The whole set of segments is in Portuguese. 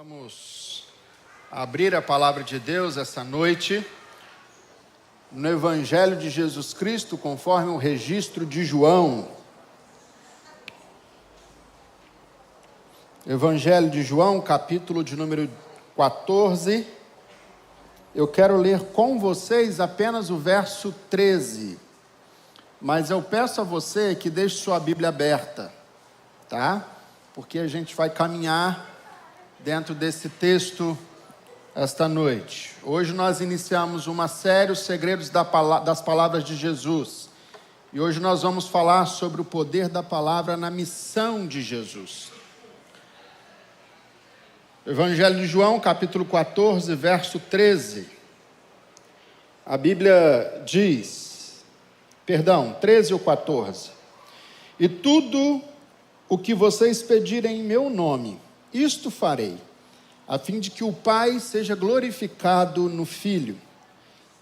Vamos abrir a palavra de Deus essa noite no Evangelho de Jesus Cristo, conforme o registro de João. Evangelho de João, capítulo de número 14. Eu quero ler com vocês apenas o verso 13. Mas eu peço a você que deixe sua Bíblia aberta, tá? Porque a gente vai caminhar dentro desse texto esta noite. Hoje nós iniciamos uma série, Os Segredos das Palavras de Jesus. E hoje nós vamos falar sobre o poder da palavra na missão de Jesus. Evangelho de João, capítulo 14, verso 13. A Bíblia diz, 13 ou 14. E tudo o que vocês pedirem em meu nome, isto farei, a fim de que o Pai seja glorificado no Filho.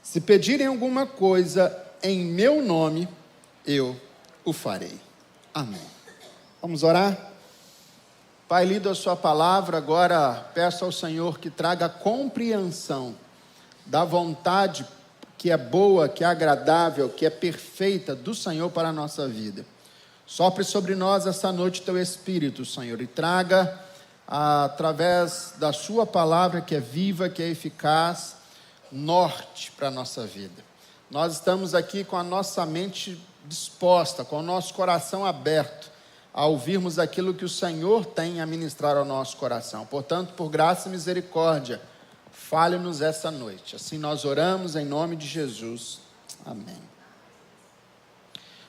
Se pedirem alguma coisa em meu nome, eu o farei. Amém. Vamos orar? Pai, lido a sua palavra, agora peço ao Senhor que traga compreensão da vontade que é boa, que é agradável, que é perfeita do Senhor para a nossa vida. Sopre sobre nós essa noite teu Espírito, Senhor, e traga através da sua palavra que é viva, que é eficaz, norte para a nossa vida. Nós estamos aqui com a nossa mente disposta, com o nosso coração aberto, a ouvirmos aquilo que o Senhor tem a ministrar ao nosso coração. Portanto, por graça e misericórdia, fale-nos essa noite. Assim nós oramos em nome de Jesus. Amém.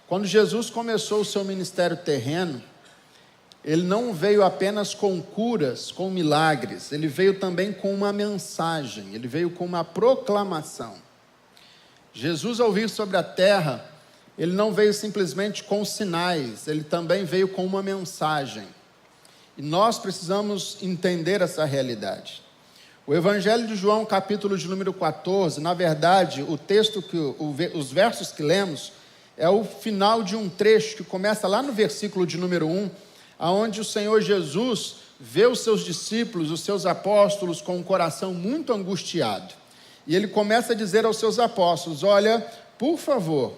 Quando Jesus começou o seu ministério terreno, ele não veio apenas com curas, com milagres, ele veio também com uma mensagem, ele veio com uma proclamação. Jesus, ao vir sobre a terra, ele não veio simplesmente com sinais, ele também veio com uma mensagem. E nós precisamos entender essa realidade. O Evangelho de João, capítulo de número 14, na verdade, o texto, os versos que lemos, é o final de um trecho que começa lá no versículo de número 1, onde o Senhor Jesus vê os seus discípulos, os seus apóstolos, com um coração muito angustiado. E ele começa a dizer aos seus apóstolos: olha, por favor,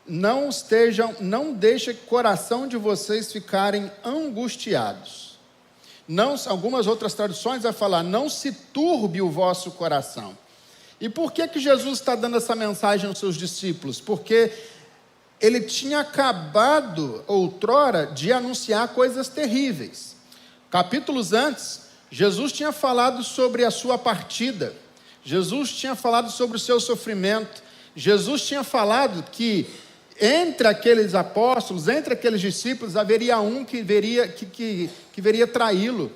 não deixe o coração de vocês ficarem angustiados. Algumas outras traduções vai falar, não se turbe o vosso coração. E por que Jesus está dando essa mensagem aos seus discípulos? Porque ele tinha acabado, outrora, de anunciar coisas terríveis. Capítulos antes, Jesus tinha falado sobre a sua partida. Jesus tinha falado sobre o seu sofrimento. Jesus tinha falado que entre aqueles apóstolos, entre aqueles discípulos, haveria um que veria traí-lo.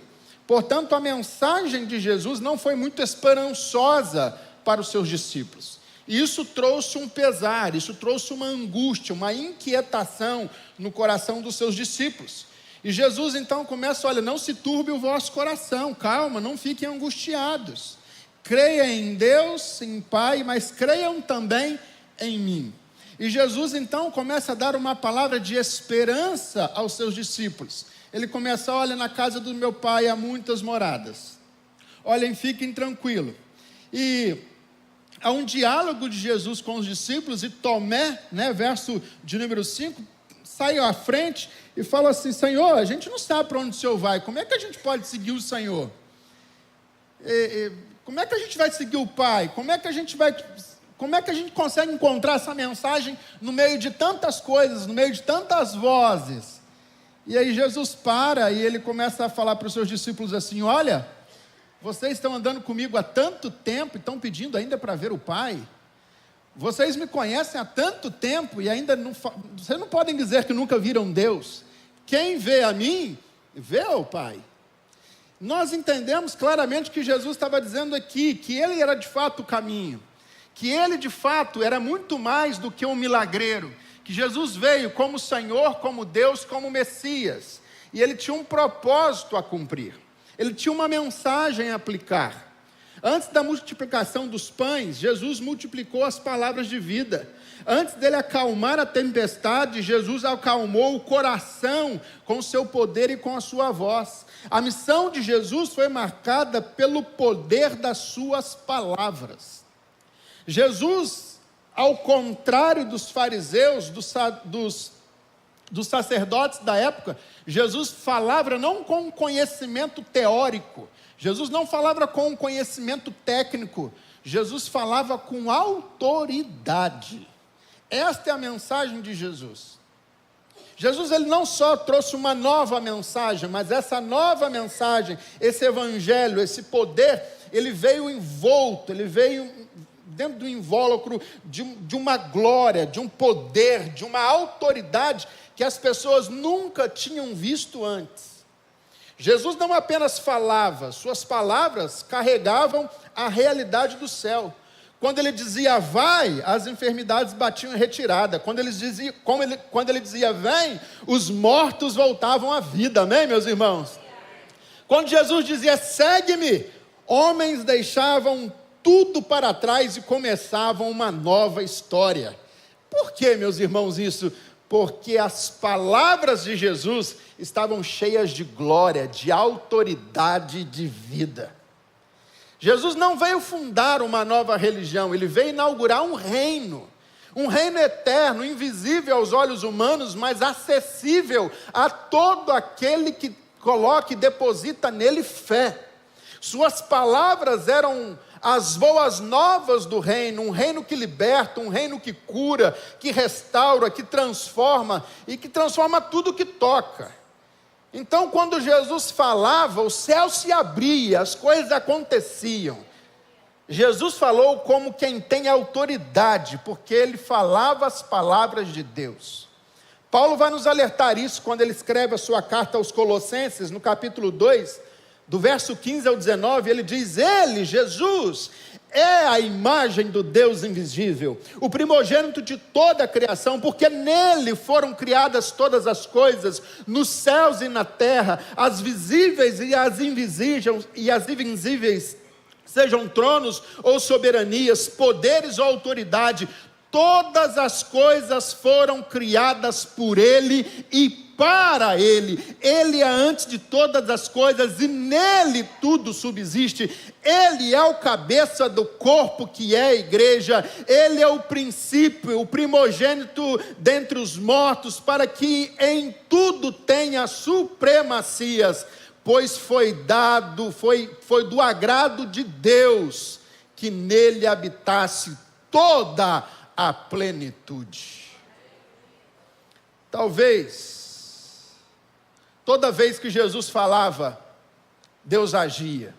Portanto, a mensagem de Jesus não foi muito esperançosa para os seus discípulos. Isso trouxe um pesar, isso trouxe uma angústia, uma inquietação no coração dos seus discípulos. E Jesus então começa, olha, não se turbe o vosso coração, calma, não fiquem angustiados. Creia em Deus, em Pai, mas creiam também em mim. E Jesus então começa a dar uma palavra de esperança aos seus discípulos. Ele começa, olha, na casa do meu Pai há muitas moradas. Olhem, fiquem tranquilos. E há um diálogo de Jesus com os discípulos, e Tomé, verso de número 5, sai à frente e fala assim: Senhor, a gente não sabe para onde o Senhor vai, como é que a gente pode seguir o Senhor? Como é que a gente vai seguir o Pai? Como é que a gente consegue encontrar essa mensagem no meio de tantas coisas, no meio de tantas vozes? E aí Jesus para e ele começa a falar para os seus discípulos assim: olha, vocês estão andando comigo há tanto tempo e estão pedindo ainda para ver o Pai? Vocês me conhecem há tanto tempo e ainda vocês não podem dizer que nunca viram Deus. Quem vê a mim, vê o Pai. Nós entendemos claramente que Jesus estava dizendo aqui que ele era de fato o caminho, que ele de fato era muito mais do que um milagreiro, que Jesus veio como Senhor, como Deus, como Messias, e ele tinha um propósito a cumprir. Ele tinha uma mensagem a aplicar. Antes da multiplicação dos pães, Jesus multiplicou as palavras de vida. Antes dele acalmar a tempestade, Jesus acalmou o coração com o seu poder e com a sua voz. A missão de Jesus foi marcada pelo poder das suas palavras. Jesus, ao contrário dos fariseus, dos sacerdotes da época, Jesus falava não com conhecimento teórico, Jesus não falava com conhecimento técnico, Jesus falava com autoridade. Esta é a mensagem de Jesus. Jesus, ele não só trouxe uma nova mensagem, mas essa nova mensagem, esse evangelho, esse poder, ele veio envolto, ele veio dentro do invólucro de uma glória, de um poder, de uma autoridade que as pessoas nunca tinham visto antes. Jesus não apenas falava, suas palavras carregavam a realidade do céu. Quando ele dizia vai, as enfermidades batiam em retirada. Quando ele dizia vem, os mortos voltavam à vida. Amém, meus irmãos? Quando Jesus dizia segue-me, homens deixavam tudo para trás e começavam uma nova história. Por que, meus irmãos, isso? Porque as palavras de Jesus estavam cheias de glória, de autoridade, de vida. Jesus não veio fundar uma nova religião, ele veio inaugurar um reino eterno, invisível aos olhos humanos, mas acessível a todo aquele que coloca e deposita nele fé. Suas palavras eram as boas novas do reino, um reino que liberta, um reino que cura, que restaura, que transforma e que transforma tudo que toca. Então, quando Jesus falava, o céu se abria, as coisas aconteciam. Jesus falou como quem tem autoridade, porque ele falava as palavras de Deus. Paulo vai nos alertar isso quando ele escreve a sua carta aos Colossenses, no capítulo 2, do verso 15 ao 19, ele diz: ele, Jesus, é a imagem do Deus invisível, o primogênito de toda a criação, porque nele foram criadas todas as coisas, nos céus e na terra, as visíveis e as invisíveis, sejam tronos ou soberanias, poderes ou autoridade, todas as coisas foram criadas por ele e para ele. Ele é antes de todas as coisas e nele tudo subsiste. Ele é o cabeça do corpo que é a igreja. Ele é o princípio, o primogênito dentre os mortos, para que em tudo tenha supremacias, pois foi do agrado de Deus que nele habitasse toda a plenitude. Talvez toda vez que Jesus falava, Deus agia.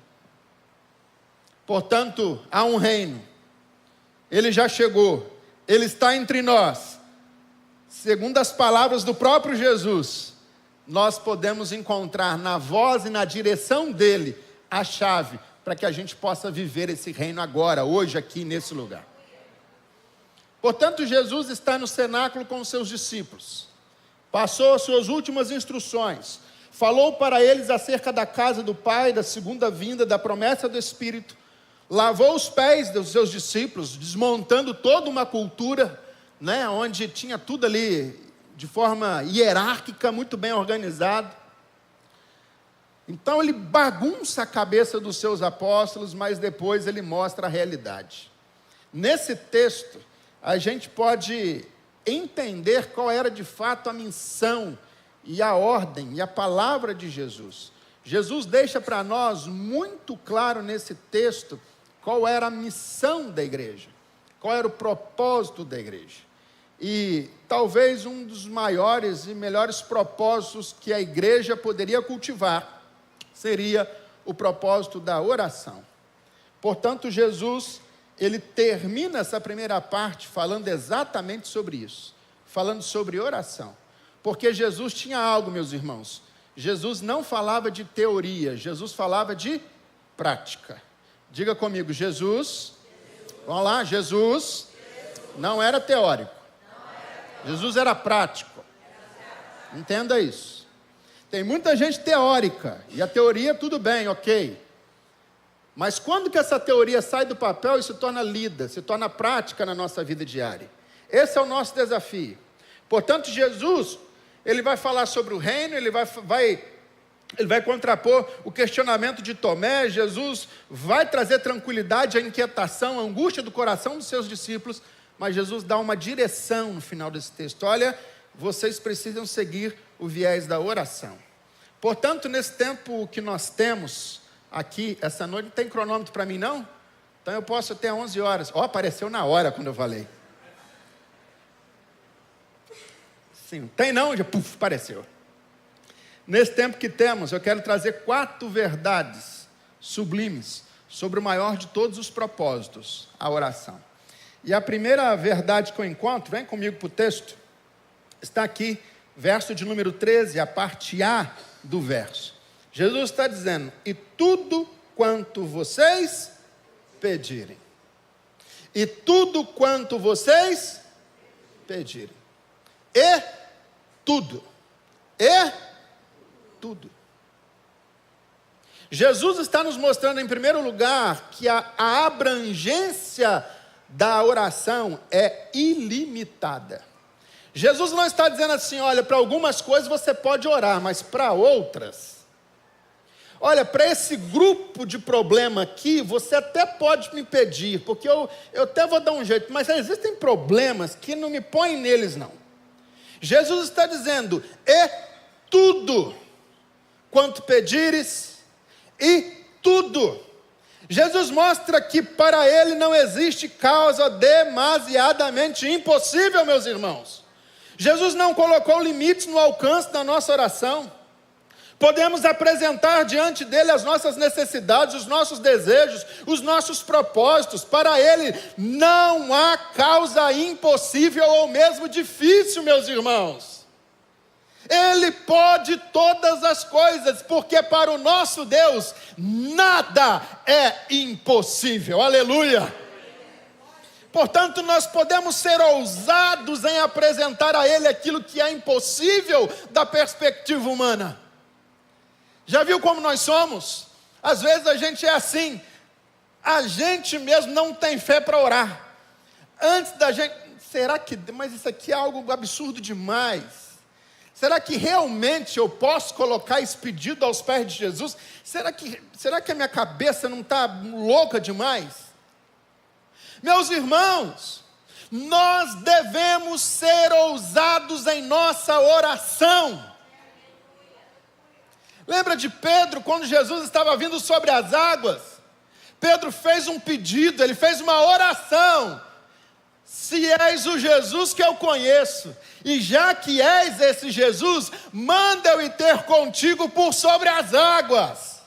Portanto, há um reino, ele já chegou, ele está entre nós. Segundo as palavras do próprio Jesus, nós podemos encontrar na voz e na direção dele a chave para que a gente possa viver esse reino agora, hoje, aqui nesse lugar. Portanto, Jesus está no cenáculo com os seus discípulos. Passou as suas últimas instruções, falou para eles acerca da casa do Pai, da segunda vinda, da promessa do Espírito, lavou os pés dos seus discípulos, desmontando toda uma cultura, onde tinha tudo ali de forma hierárquica, muito bem organizado. Então ele bagunça a cabeça dos seus apóstolos, mas depois ele mostra a realidade. Nesse texto, a gente pode entender qual era de fato a missão e a ordem e a palavra de Jesus. Jesus deixa para nós muito claro nesse texto qual era a missão da igreja, qual era o propósito da igreja. E talvez um dos maiores e melhores propósitos que a igreja poderia cultivar seria o propósito da oração. Portanto, Jesus, ele termina essa primeira parte falando exatamente sobre isso, falando sobre oração. Porque Jesus tinha algo, meus irmãos. Jesus não falava de teoria, Jesus falava de prática. Diga comigo, Jesus, vamos lá, Jesus não era teórico. Jesus era prático. Entenda isso. Tem muita gente teórica, e a teoria tudo bem, ok. Mas quando que essa teoria sai do papel e se torna lida, se torna prática na nossa vida diária? Esse é o nosso desafio. Portanto, Jesus, ele vai falar sobre o reino, ele vai contrapor o questionamento de Tomé. Jesus vai trazer tranquilidade à inquietação, à angústia do coração dos seus discípulos, mas Jesus dá uma direção no final desse texto. Olha, vocês precisam seguir o viés da oração. Portanto, nesse tempo que nós temos aqui, essa noite, não tem cronômetro para mim não? Então eu posso até 11 horas. Apareceu na hora quando eu falei. Sim, tem não? Já apareceu. Nesse tempo que temos, eu quero trazer 4 verdades sublimes sobre o maior de todos os propósitos, a oração. E a primeira verdade que eu encontro, vem comigo para o texto, está aqui, verso de número 13, a parte A do verso. Jesus está dizendo: e tudo quanto vocês pedirem. E tudo quanto vocês pedirem. E tudo. E tudo. Jesus está nos mostrando, em primeiro lugar, que a abrangência da oração é ilimitada. Jesus não está dizendo assim: olha, para algumas coisas você pode orar, mas para outras, olha, para esse grupo de problema aqui, você até pode me pedir, porque eu até vou dar um jeito, mas existem problemas que não me põem neles não. Jesus está dizendo: e tudo quanto pedires, e tudo. Jesus mostra que para ele não existe causa demasiadamente impossível, meus irmãos. Jesus não colocou limites no alcance da nossa oração. Podemos apresentar diante dele as nossas necessidades, os nossos desejos, os nossos propósitos. Para ele não há causa impossível ou mesmo difícil, meus irmãos. Ele pode todas as coisas, porque para o nosso Deus nada é impossível. Aleluia! Portanto, nós podemos ser ousados em apresentar a Ele aquilo que é impossível da perspectiva humana. Já viu como nós somos? Às vezes a gente é assim, a gente mesmo não tem fé para orar. Antes da gente, mas isso aqui é algo absurdo demais. Será que realmente eu posso colocar esse pedido aos pés de Jesus? Será que a minha cabeça não está louca demais? Meus irmãos, nós devemos ser ousados em nossa oração. Lembra de Pedro, quando Jesus estava vindo sobre as águas? Pedro fez um pedido, ele fez uma oração. Se és o Jesus que eu conheço, e já que és esse Jesus, manda eu ir ter contigo por sobre as águas.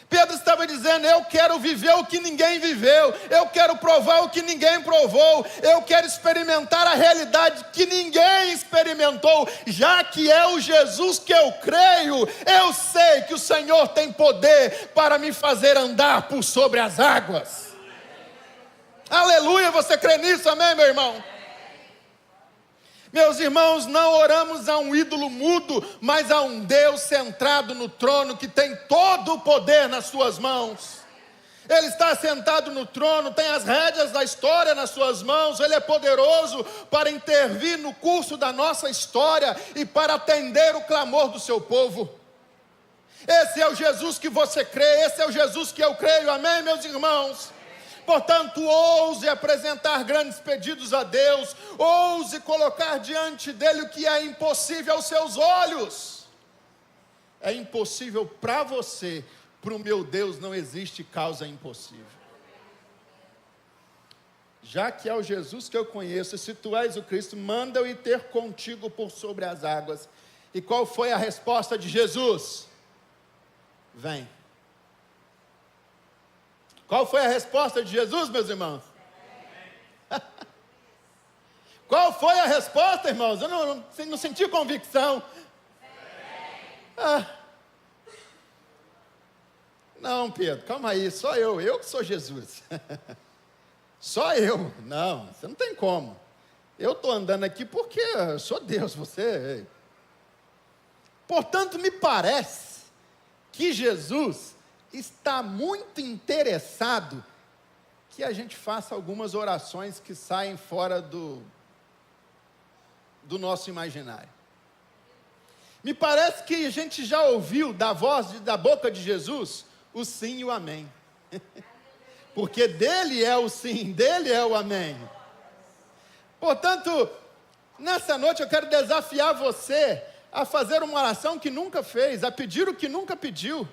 Pedro estava dizendo: eu quero viver o que ninguém viveu, eu quero provar o que ninguém provou, eu quero experimentar a realidade que ninguém experimentou. Já que é o Jesus que eu creio, eu sei que o Senhor tem poder para me fazer andar por sobre as águas. Aleluia, você crê nisso, amém, meu irmão? Meus irmãos, não oramos a um ídolo mudo, mas a um Deus centrado no trono, que tem todo o poder nas suas mãos. Ele está sentado no trono, tem as rédeas da história nas suas mãos. Ele é poderoso para intervir no curso da nossa história e para atender o clamor do seu povo. Esse é o Jesus que você crê, esse é o Jesus que eu creio, amém, meus irmãos? Portanto, ouse apresentar grandes pedidos a Deus, ouse colocar diante dele o que é impossível aos seus olhos. É impossível para você, para o meu Deus não existe causa impossível. Já que é o Jesus que eu conheço, se tu és o Cristo, manda eu ir ter contigo por sobre as águas. E qual foi a resposta de Jesus? Vem. Qual foi a resposta de Jesus, meus irmãos? Qual foi a resposta, irmãos? Eu não senti convicção. Não, Pedro, calma aí, só eu que sou Jesus. Só eu? Não, você não tem como. Eu estou andando aqui porque eu sou Deus, você... Portanto, me parece que Jesus está muito interessado que a gente faça algumas orações que saem fora do nosso imaginário. Me parece que a gente já ouviu da boca de Jesus o sim e o amém. Porque dele é o sim, dele é o amém. Portanto, nessa noite eu quero desafiar você a fazer uma oração que nunca fez, a pedir o que nunca pediu.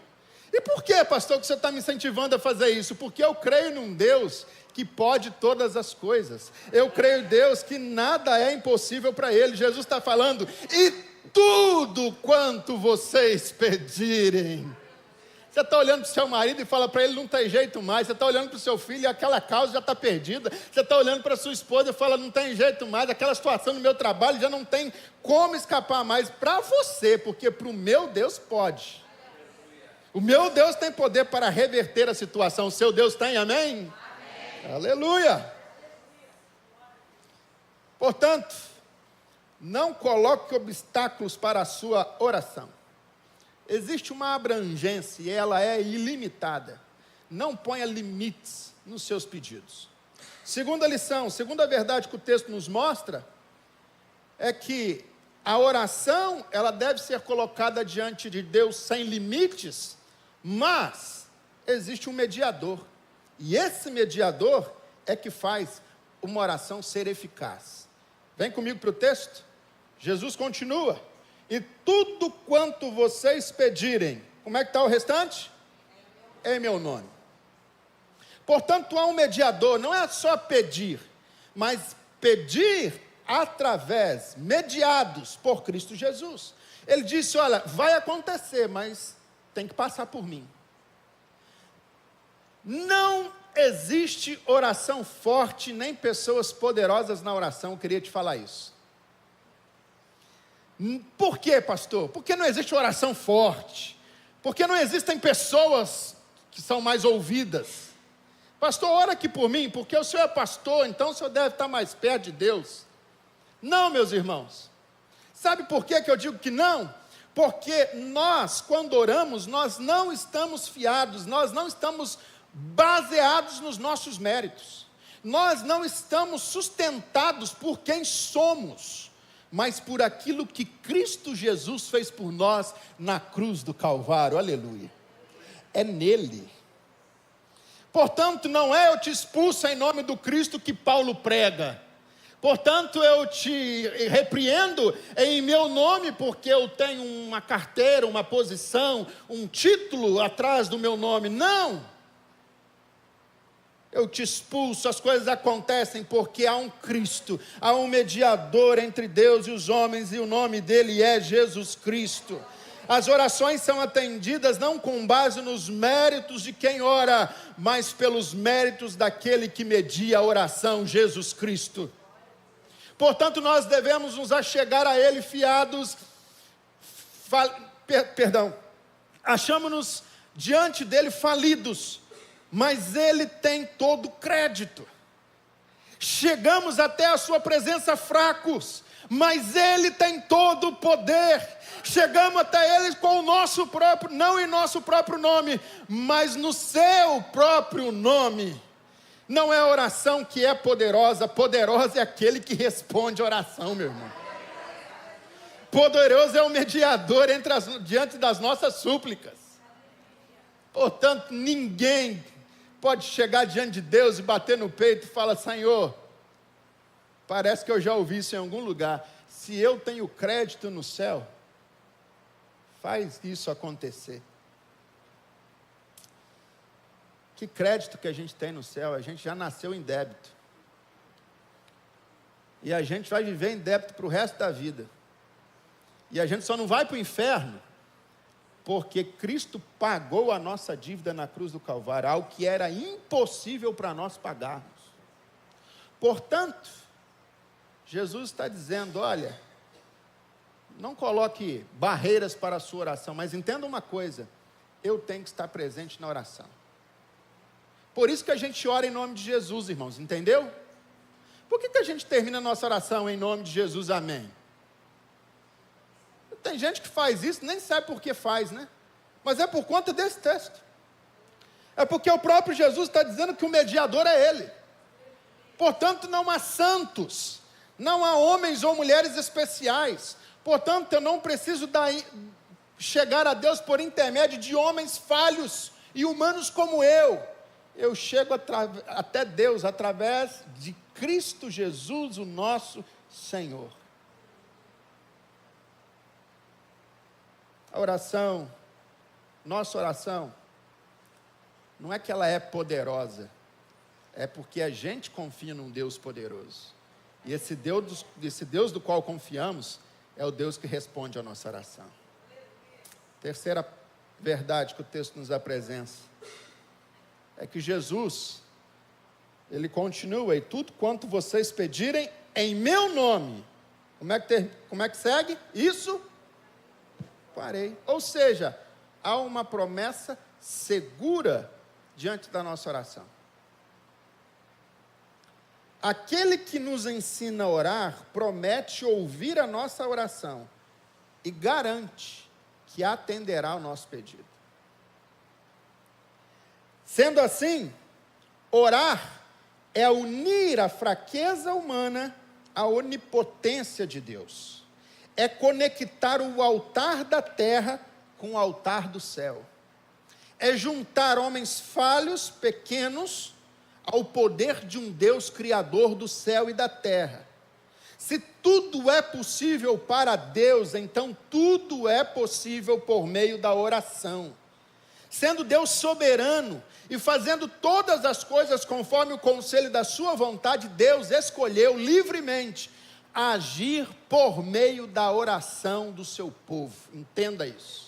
E por que, pastor, que você está me incentivando a fazer isso? Porque eu creio num Deus que pode todas as coisas. Eu creio em Deus que nada é impossível para Ele. Jesus está falando, e tudo quanto vocês pedirem. Você está olhando para o seu marido e fala para ele, não tem jeito mais. Você está olhando para o seu filho e aquela causa já está perdida. Você está olhando para a sua esposa e fala, não tem jeito mais. Aquela situação no meu trabalho já não tem como escapar mais. Para você, porque para o meu Deus pode. O meu Deus tem poder para reverter a situação. O seu Deus tem, amém? Amém. Aleluia. Portanto, não coloque obstáculos para a sua oração. Existe uma abrangência e ela é ilimitada. Não ponha limites nos seus pedidos. Segunda lição, segunda verdade que o texto nos mostra, é que a oração, ela deve ser colocada diante de Deus sem limites, mas existe um mediador. E esse mediador é que faz uma oração ser eficaz. Vem comigo para o texto. Jesus continua. E tudo quanto vocês pedirem, como é que está o restante? Em meu nome. Portanto, há um mediador, não é só pedir, mas pedir através, mediados por Cristo Jesus. Ele disse, olha, vai acontecer, mas tem que passar por mim. Não existe oração forte, nem pessoas poderosas na oração, eu queria te falar isso. Por quê, pastor? Porque não existe oração forte. Porque não existem pessoas que são mais ouvidas. Pastor, ora aqui por mim, porque o senhor é pastor, então o senhor deve estar mais perto de Deus. Não, meus irmãos. Sabe por que eu digo que não? Porque nós, quando oramos, nós não estamos fiados, nós não estamos baseados nos nossos méritos. Nós não estamos sustentados por quem somos, mas por aquilo que Cristo Jesus fez por nós na cruz do Calvário, aleluia. É nele. Portanto, não é eu te expulso em nome do Cristo que Paulo prega. Portanto, eu te repreendo em meu nome, porque eu tenho uma carteira, uma posição, um título atrás do meu nome. Não! Eu te expulso, as coisas acontecem porque há um Cristo, há um mediador entre Deus e os homens, e o nome dele é Jesus Cristo. As orações são atendidas não com base nos méritos de quem ora, mas pelos méritos daquele que media a oração, Jesus Cristo. Portanto, nós devemos nos achegar a ele fiados, achamos-nos diante dele falidos, mas ele tem todo o crédito. Chegamos até a sua presença fracos, mas ele tem todo o poder. Chegamos até ele com o nosso próprio, não em nosso próprio nome, mas no seu próprio nome. Não é a oração que é poderosa, poderosa é aquele que responde a oração, meu irmão. Poderoso é o mediador diante das nossas súplicas. Portanto, ninguém pode chegar diante de Deus e bater no peito e falar, Senhor, parece que eu já ouvi isso em algum lugar, se eu tenho crédito no céu, faz isso acontecer. Que crédito que a gente tem no céu? A gente já nasceu em débito. E a gente vai viver em débito para o resto da vida. E a gente só não vai para o inferno, porque Cristo pagou a nossa dívida na cruz do Calvário, algo que era impossível para nós pagarmos. Portanto, Jesus está dizendo, olha, não coloque barreiras para a sua oração, mas entenda uma coisa, eu tenho que estar presente na oração. Por isso que a gente ora em nome de Jesus, irmãos, entendeu? Por que a gente termina a nossa oração em nome de Jesus, amém? Tem gente que faz isso, nem sabe por que faz, né? Mas é por conta desse texto. É porque o próprio Jesus está dizendo que o mediador é Ele. Portanto, não há santos, não há homens ou mulheres especiais. Portanto, eu não preciso chegar a Deus por intermédio de homens falhos e humanos como eu. Eu chego até Deus através de Cristo Jesus, o nosso Senhor. A oração, nossa oração, não é que ela é poderosa, é porque a gente confia num Deus poderoso. E esse Deus do qual confiamos é o Deus que responde à nossa oração. Terceira verdade que o texto nos apresenta é que Jesus, Ele continua, e tudo quanto vocês pedirem em meu nome, como é que segue? Isso farei. Ou seja, há uma promessa segura diante da nossa oração. Aquele que nos ensina a orar, promete ouvir a nossa oração e garante que atenderá ao nosso pedido. Sendo assim, orar é unir a fraqueza humana à onipotência de Deus. É conectar o altar da terra com o altar do céu. É juntar homens falhos, pequenos, ao poder de um Deus criador do céu e da terra. Se tudo é possível para Deus, então tudo é possível por meio da oração. Sendo Deus soberano e fazendo todas as coisas conforme o conselho da sua vontade, Deus escolheu livremente agir por meio da oração do seu povo. Entenda isso.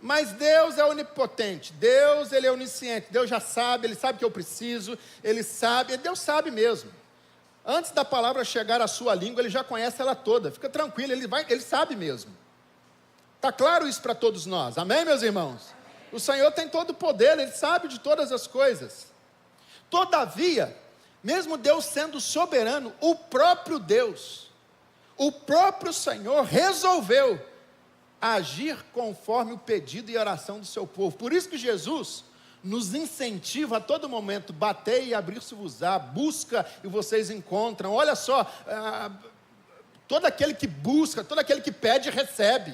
Mas Deus é onipotente, Deus Ele é onisciente, Deus já sabe, Ele sabe que eu preciso, Ele sabe, Deus sabe mesmo. Antes da palavra chegar à sua língua, Ele já conhece ela toda, fica tranquilo, Ele sabe mesmo. Está claro isso para todos nós, amém, meus irmãos? O Senhor tem todo o poder, Ele sabe de todas as coisas. Todavia, mesmo Deus sendo soberano, o próprio Deus, o próprio Senhor resolveu agir conforme o pedido e oração do seu povo. Por isso que Jesus nos incentiva a todo momento: batei e abrir-se-vos-á, busca e vocês encontram. Olha só, todo aquele que busca, todo aquele que pede, recebe.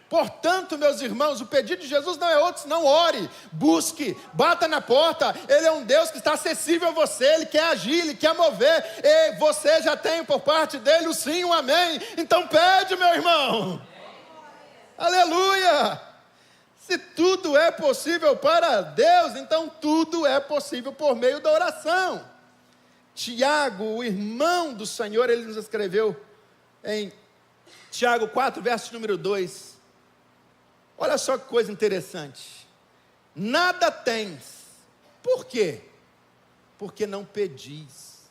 Portanto, meus irmãos, o pedido de Jesus não é outro, senão ore, busque, bata na porta. Ele é um Deus que está acessível a você, Ele quer agir, Ele quer mover, e você já tem por parte dEle o sim, o amém. Então pede, meu irmão. Aleluia! Se tudo é possível para Deus, então tudo é possível por meio da oração. Tiago, o irmão do Senhor, ele nos escreveu em Tiago 4, verso número 2. Olha só que coisa interessante. Nada tens. Por quê? Porque não pedis.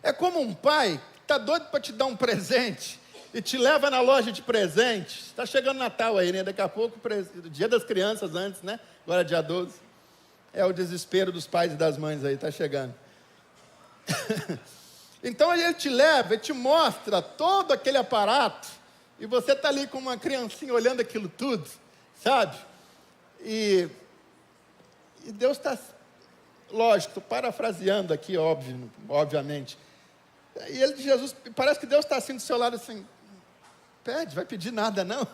É como um pai está doido para te dar um presente e te leva na loja de presentes. Está chegando Natal aí, né? Daqui a pouco, o dia das crianças antes, né? Agora dia 12. É o desespero dos pais e das mães aí, está chegando. Então ele te leva, ele te mostra todo aquele aparato, e você está ali com uma criancinha olhando aquilo tudo, sabe? E Deus está, lógico, estou parafraseando aqui, obviamente. E Jesus, parece que Deus está assim do seu lado, assim: pede, vai pedir nada não?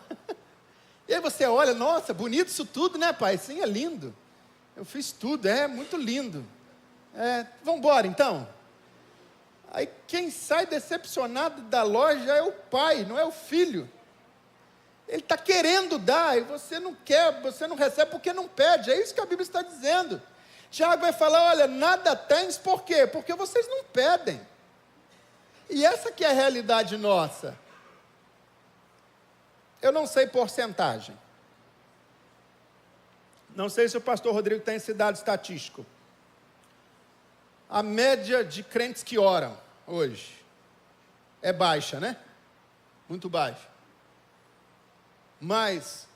E aí você olha: nossa, bonito isso tudo, né, pai? Sim, é lindo. Eu fiz tudo, é muito lindo. Vamos embora então. Aí quem sai decepcionado da loja é o pai, não é o filho. Ele está querendo dar, e você não quer, você não recebe porque não pede. É isso que a Bíblia está dizendo. Tiago vai falar: olha, nada tens, por quê? Porque vocês não pedem. E essa que é a realidade nossa. Eu não sei porcentagem. Não sei se o pastor Rodrigo tem esse dado estatístico. A média de crentes que oram hoje é baixa, né? Muito baixa. Mas,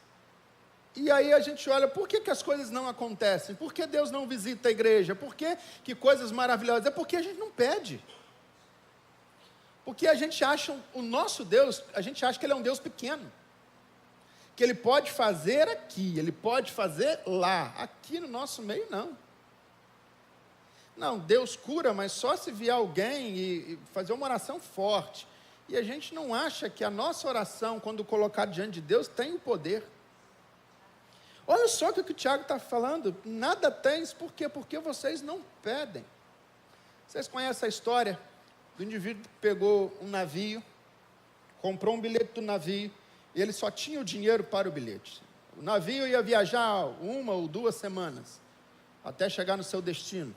e aí a gente olha: por que as coisas não acontecem? Por que Deus não visita a igreja? Por que coisas maravilhosas? É porque a gente não pede. Porque a gente acha o nosso Deus, a gente acha que Ele é um Deus pequeno. que Ele pode fazer aqui, Ele pode fazer lá. Aqui no nosso meio, não. Não, Deus cura, mas só se vier alguém e fazer uma oração forte. E a gente não acha que a nossa oração, quando colocada diante de Deus, tem o poder. Olha só o que o Tiago está falando. Nada tens, por quê? Porque vocês não pedem. Vocês conhecem a história do indivíduo que pegou um navio, comprou um bilhete do navio, e ele só tinha o dinheiro para o bilhete. O navio ia viajar 1 ou 2 semanas, até chegar no seu destino.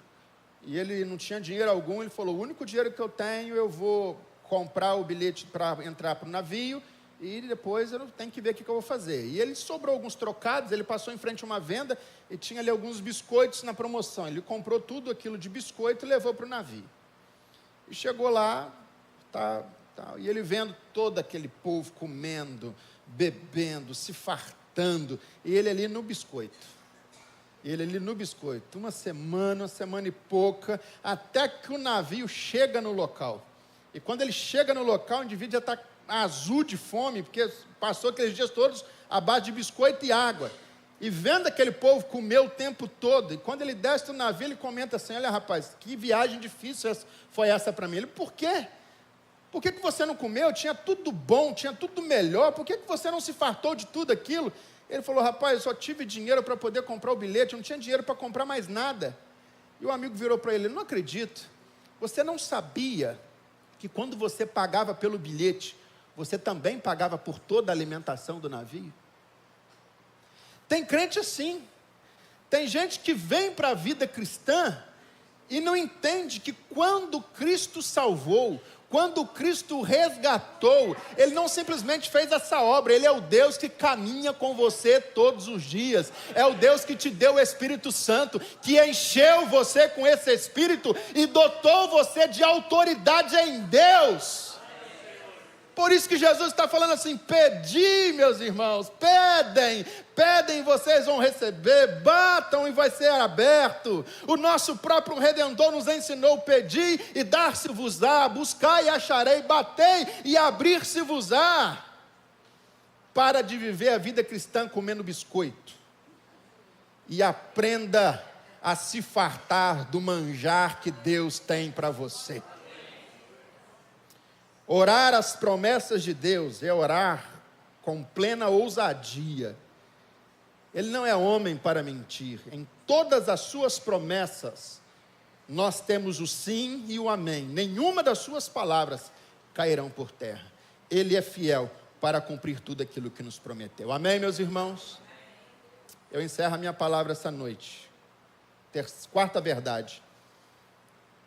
E ele não tinha dinheiro algum, ele falou, o único dinheiro que eu tenho, eu vou comprar o bilhete para entrar para o navio, e depois eu tenho que ver o que eu vou fazer. E ele sobrou alguns trocados, ele passou em frente a uma venda, e tinha ali alguns biscoitos na promoção. Ele comprou tudo aquilo de biscoito e levou para o navio. E chegou lá, e ele vendo todo aquele povo comendo, bebendo, se fartando, e ele ali no biscoito. Uma semana e pouca, até que o navio chega no local. E quando ele chega no local, o indivíduo já está azul de fome, porque passou aqueles dias todos à base de biscoito e água. E vendo aquele povo comer o tempo todo, e quando ele desce do navio, ele comenta assim, olha rapaz, que viagem difícil foi essa para mim. Ele, por quê? Por que você não comeu? Tinha tudo bom, tinha tudo melhor, por que você não se fartou de tudo aquilo? Ele falou, rapaz, eu só tive dinheiro para poder comprar o bilhete, eu não tinha dinheiro para comprar mais nada. E o amigo virou para ele, não acredito, você não sabia que quando você pagava pelo bilhete, você também pagava por toda a alimentação do navio? Tem crente assim, tem gente que vem para a vida cristã e não entende que quando Cristo salvou, quando Cristo resgatou, Ele não simplesmente fez essa obra, Ele é o Deus que caminha com você todos os dias, é o Deus que te deu o Espírito Santo, que encheu você com esse Espírito e dotou você de autoridade em Deus. Por isso que Jesus está falando assim, pedi, meus irmãos, pedem, vocês vão receber, batam e vai ser aberto. O nosso próprio Redentor nos ensinou, pedi e dar-se-vos-á, buscai e acharei, batei e abrir-se-vos-á. Para de viver a vida cristã comendo biscoito, e aprenda a se fartar do manjar que Deus tem para você. Orar as promessas de Deus é orar com plena ousadia. Ele não é homem para mentir. Em todas as suas promessas, nós temos o sim e o amém. Nenhuma das suas palavras cairão por terra. Ele é fiel para cumprir tudo aquilo que nos prometeu. Amém, meus irmãos? Eu encerro a minha palavra essa noite. Quarta verdade.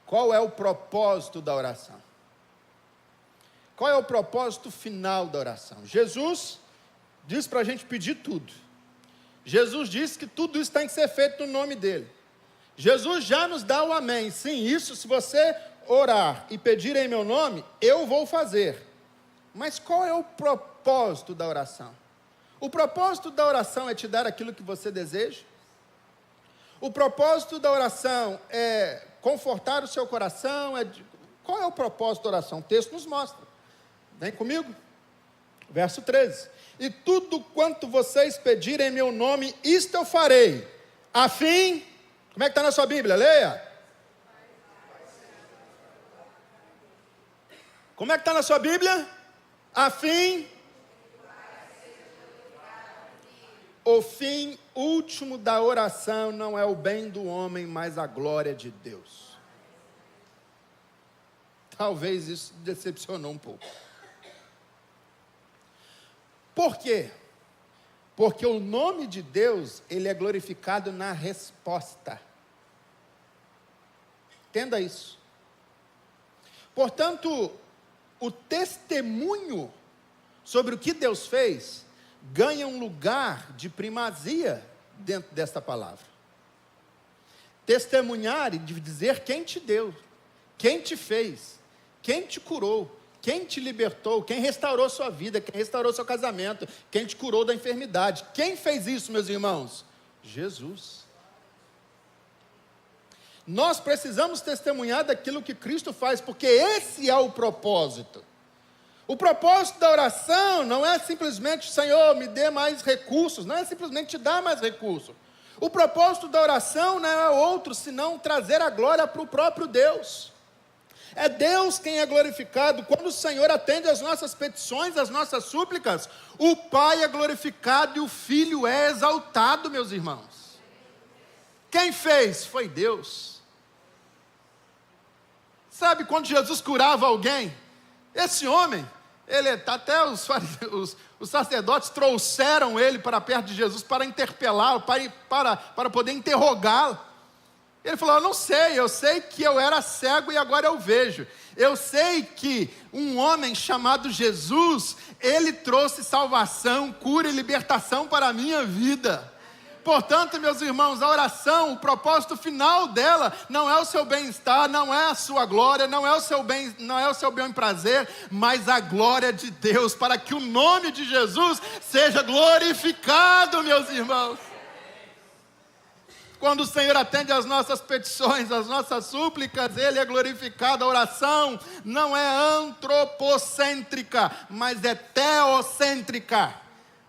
Qual é o propósito da oração? Qual é o propósito final da oração? Jesus diz para a gente pedir tudo. Jesus disse que tudo isso tem que ser feito no nome dEle. Jesus já nos dá o amém. Sim, isso se você orar e pedir em meu nome, eu vou fazer. Mas qual é o propósito da oração? O propósito da oração é te dar aquilo que você deseja? O propósito da oração é confortar o seu coração? Qual é o propósito da oração? O texto nos mostra. Vem comigo, verso 13. E tudo quanto vocês pedirem em meu nome, isto eu farei, a fim, como é que está na sua Bíblia? Leia. Como é que está na sua Bíblia? A fim, o fim último da oração não é o bem do homem, mas a glória de Deus. Talvez isso decepcionou um pouco. Por quê? Porque o nome de Deus, ele é glorificado na resposta. Entenda isso. Portanto, o testemunho sobre o que Deus fez ganha um lugar de primazia dentro desta palavra. Testemunhar e dizer quem te deu, quem te fez, quem te curou, quem te libertou, quem restaurou sua vida, quem restaurou seu casamento, quem te curou da enfermidade. Quem fez isso, meus irmãos? Jesus. Nós precisamos testemunhar daquilo que Cristo faz, porque esse é o propósito. O propósito da oração não é simplesmente, Senhor, me dê mais recursos, não é simplesmente te dar mais recursos. O propósito da oração não é outro, senão trazer a glória para o próprio Deus. É Deus quem é glorificado. Quando o Senhor atende às nossas petições, às nossas súplicas, o Pai é glorificado e o Filho é exaltado, meus irmãos. Quem fez? Foi Deus. Sabe quando Jesus curava alguém? Esse homem, até os sacerdotes trouxeram ele para perto de Jesus para interpelá-lo, para poder interrogá-lo. Ele falou, eu sei que eu era cego e agora eu vejo. Eu sei que um homem chamado Jesus, ele trouxe salvação, cura e libertação para a minha vida. Portanto, meus irmãos, a oração, o propósito final dela, não é o seu bem-estar, não é a sua glória, não é o seu bem prazer, mas a glória de Deus, para que o nome de Jesus seja glorificado, meus irmãos. Quando o Senhor atende às nossas petições, às nossas súplicas, Ele é glorificado. A oração não é antropocêntrica, mas é teocêntrica.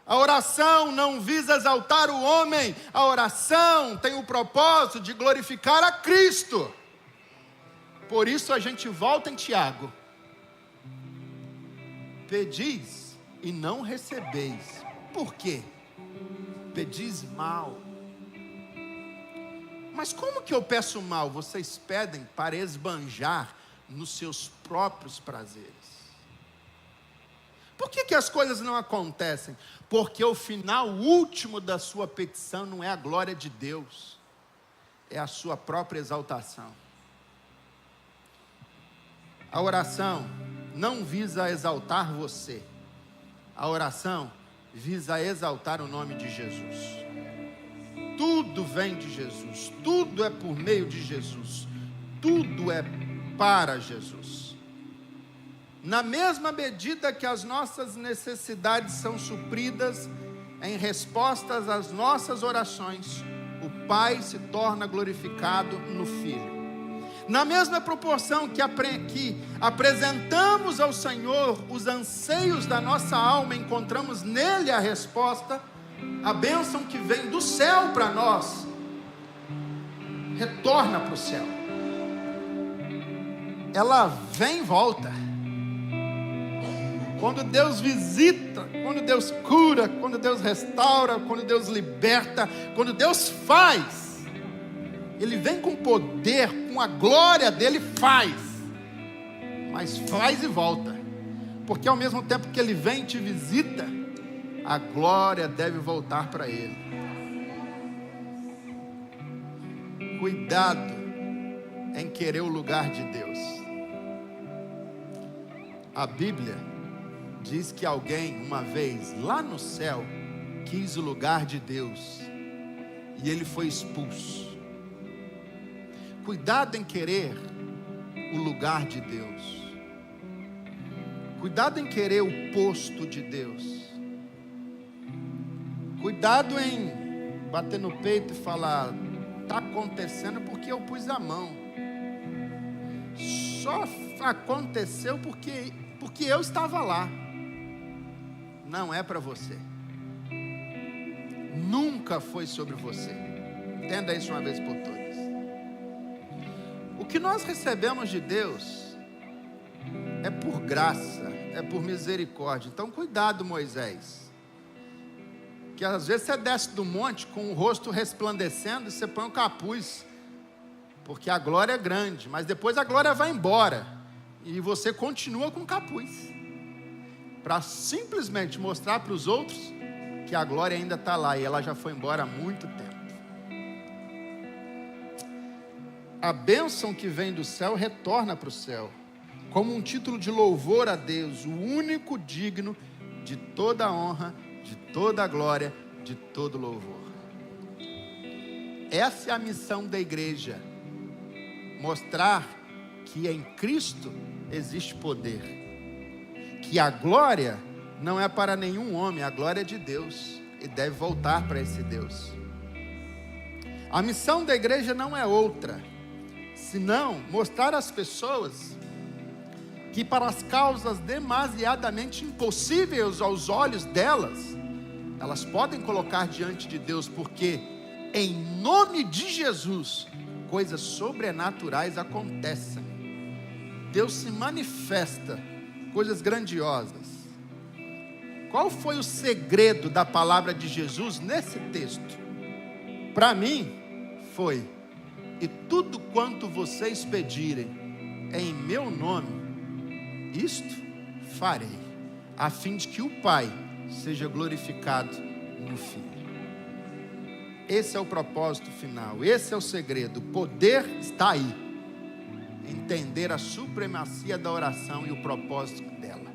A oração não visa exaltar o homem, a oração tem o propósito de glorificar a Cristo. Por isso a gente volta em Tiago. Pedis e não recebeis. Por quê? Pedis mal. Mas como que eu peço mal? Vocês pedem para esbanjar nos seus próprios prazeres. Por que as coisas não acontecem? Porque o final último da sua petição não é a glória de Deus, é a sua própria exaltação. A oração não visa exaltar você, a oração visa exaltar o nome de Jesus. Tudo vem de Jesus, tudo é por meio de Jesus, tudo é para Jesus. Na mesma medida que as nossas necessidades são supridas em respostas às nossas orações, o Pai se torna glorificado no Filho. Na mesma proporção que apresentamos ao Senhor os anseios da nossa alma, encontramos nele a resposta. A bênção que vem do céu para nós, retorna para o céu. Ela vem e volta. Quando Deus visita, quando Deus cura, quando Deus restaura, quando Deus liberta, quando Deus faz, Ele vem com poder, com a glória dele, faz. Mas faz e volta. Porque ao mesmo tempo que Ele vem e te visita, a glória deve voltar para Ele. Cuidado em querer o lugar de Deus. A Bíblia diz que alguém, uma vez, lá no céu, quis o lugar de Deus, e ele foi expulso. Cuidado em querer o lugar de Deus. Cuidado em querer o posto de Deus. Cuidado em bater no peito e falar, está acontecendo porque eu pus a mão. Só aconteceu porque eu estava lá. Não é para você. Nunca foi sobre você. Entenda isso uma vez por todas. O que nós recebemos de Deus é por graça, é por misericórdia. Então cuidado, Moisés. Que às vezes você desce do monte com o rosto resplandecendo e você põe um capuz, porque a glória é grande, mas depois a glória vai embora e você continua com o capuz, para simplesmente mostrar para os outros que a glória ainda está lá e ela já foi embora há muito tempo. A bênção que vem do céu retorna para o céu, como um título de louvor a Deus, o único digno de toda a honra, de toda a glória, de todo louvor. Essa é a missão da igreja, mostrar que em Cristo existe poder, que a glória não é para nenhum homem, a glória é de Deus, e deve voltar para esse Deus. A missão da igreja não é outra, senão mostrar às pessoas que para as causas demasiadamente impossíveis aos olhos delas, elas podem colocar diante de Deus, porque em nome de Jesus, coisas sobrenaturais acontecem. Deus se manifesta, coisas grandiosas. Qual foi o segredo da palavra de Jesus nesse texto? Para mim, foi: e tudo quanto vocês pedirem em meu nome, isto farei, a fim de que o Pai seja glorificado no Filho. Esse é o propósito final, esse é o segredo. O poder está aí. Entender a supremacia da oração e o propósito dela.